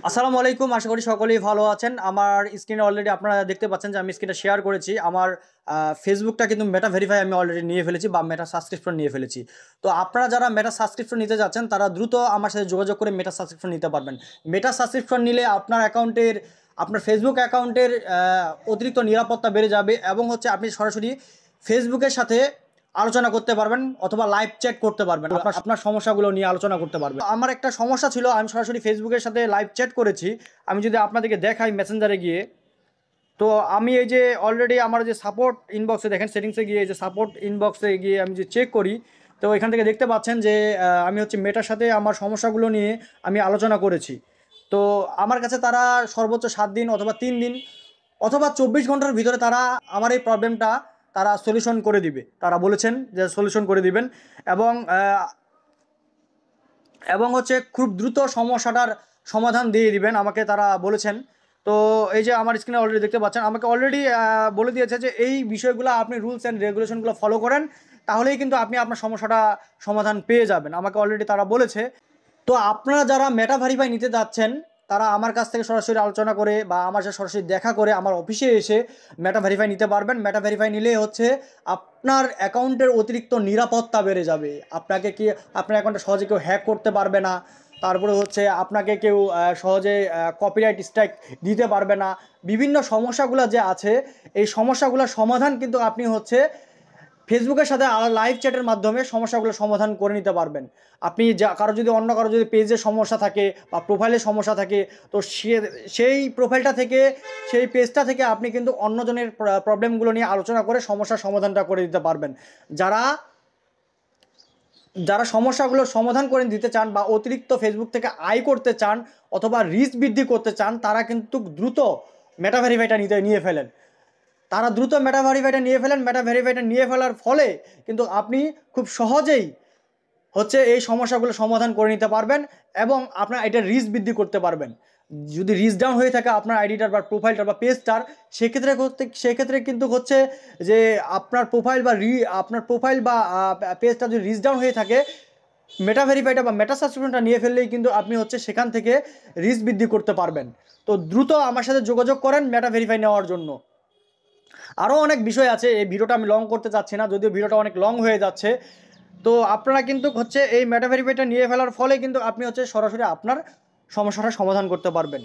আসসালামু আলাইকুম, আশা করি সকলেই ভালো আছেন। আমার স্ক্রিনে অলরেডি আপনারা দেখতে পাচ্ছেন যে আমি স্ক্রিনটা শেয়ার করেছি। আমার ফেসবুকটা কিন্তু মেটা ভেরিফাই আমি অলরেডি নিয়ে ফেলেছি বা মেটা সাবস্ক্রিপশন নিয়ে ফেলেছি। তো আপনারা যারা মেটা সাবস্ক্রিপশন নিতে যাচ্ছেন তারা দ্রুত আমার সাথে যোগাযোগ করে মেটা সাবস্ক্রিপশন নিতে পারবেন। মেটা সাবস্ক্রিপশন নিলে আপনার ফেসবুক অ্যাকাউন্টের অতিরিক্ত নিরাপত্তা বেড়ে যাবে এবং হচ্ছে আপনি সরাসরি ফেসবুকের সাথে আলোচনা করতে পারবেন অথবা লাইভ চ্যাট করতে পারবেন, আপনার সমস্যাগুলো নিয়ে আলোচনা করতে পারবেন। আমার একটা সমস্যা ছিল, আমি সরাসরি ফেসবুকের সাথে লাইভ চ্যাট করেছি। আমি যদি আপনাদেরকে দেখাই মেসেঞ্জারে গিয়ে, তো আমি এই যে অলরেডি আমার যে সাপোর্ট ইনবক্সে দেখেন, সেটিংসে গিয়ে এই যে সাপোর্ট ইনবক্সে গিয়ে আমি যে চেক করি, তো এখান থেকে দেখতে পাচ্ছেন যে আমি হচ্ছে মেটার সাথে আমার সমস্যাগুলো নিয়ে আমি আলোচনা করেছি। তো আমার কাছে তারা সর্বোচ্চ 7 দিন অথবা 3 দিন অথবা 24 ঘন্টার ভিতরে তারা আমার এই প্রবলেমটা তারা সলিউশন করে দিবে। তারা বলেছেন যে সলিউশন করে দিবেন এবং এবং হচ্ছে খুব দ্রুত সমস্যাটার সমাধান দিয়ে দিবেন আমাকে, তারা বলেছেন। তো এই যে আমার স্ক্রিনে অলরেডি দেখতে পাচ্ছেন, আমাকে অলরেডি বলে দিয়েছে যে এই বিষয়গুলো আপনি রুলস অ্যান্ড রেগুলেশনগুলো ফলো করেন, তাহলেই কিন্তু আপনি আপনার সমস্যাটা সমাধান পেয়ে যাবেন, আমাকে অলরেডি তারা বলেছে। তো আপনারা যারা মেটা ভেরিফাই নিতে যাচ্ছেন তারা আমার কাছ থেকে সরাসরি আলোচনা করে বা আমার সাথে সরাসরি দেখা করে আমার অফিসে এসে মেটা ভেরিফাই নিতে পারবেন। মেটা ভেরিফাই নিলে হচ্ছে আপনার অ্যাকাউন্টের অতিরিক্ত নিরাপত্তা বেড়ে যাবে। আপনার অ্যাকাউন্টে সহজে কেউ হ্যাক করতে পারবে না। তারপরে হচ্ছে আপনাকে কেউ সহজে কপিরাইট স্ট্রাইক দিতে পারবে না। বিভিন্ন সমস্যাগুলো যে আছে, এই সমস্যাগুলোর সমাধান কিন্তু আপনি হচ্ছে ফেসবুকের সাথে লাইভ চ্যাটের মাধ্যমে সমস্যাগুলো সমাধান করে নিতে পারবেন। আপনি অন্য কারো যদি পেজের সমস্যা থাকে বা প্রোফাইলের সমস্যা থাকে, তো সেই প্রোফাইলটা থেকে সেই পেজটা থেকে আপনি কিন্তু অন্যজনের প্রবলেমগুলো নিয়ে আলোচনা করে সমস্যার সমাধানটা করে দিতে পারবেন। যারা যারা সমস্যাগুলোর সমাধান করে দিতে চান বা অতিরিক্ত ফেসবুক থেকে আয় করতে চান অথবা রিচ বৃদ্ধি করতে চান, তারা কিন্তু দ্রুত মেটা ভেরিফাইটা নিয়ে ফেলেন। মেটা ভেরিফাইটা নিয়ে ফেলার ফলে কিন্তু আপনি খুব সহজেই হচ্ছে এই সমস্যাগুলো সমাধান করে নিতে পারবেন এবং আপনার এটা রিচ বৃদ্ধি করতে পারবেন। যদি রিচ ডাউন হয়ে থাকে আপনার আইডিটার বা প্রোফাইলটার বা পেজটার, সেক্ষেত্রে কিন্তু হচ্ছে যে আপনার প্রোফাইল বা পেজটা যদি রিচ ডাউন হয়ে থাকে, মেটা ভেরিফাইটা বা মেটা সাবস্ক্রিপশনটা নিয়ে ফেললেই কিন্তু আপনি হচ্ছে সেখান থেকে রিচ বৃদ্ধি করতে পারবেন। তো দ্রুত আমার সাথে যোগাযোগ করেন মেটা ভেরিফাই নেওয়ার জন্য। আরও অনেক বিষয় আছে, এই ভিডিওটা আমি লং করতে চাচ্ছি না, যদিও ভিডিওটা অনেক লং হয়ে যাচ্ছে। তো আপনারা কিন্তু হচ্ছে এই মেটা ভেরিফাইটা নিয়ে ফেলার ফলে কিন্তু আপনি হচ্ছে সরাসরি আপনার সমস্যাটা সমাধান করতে পারবেন।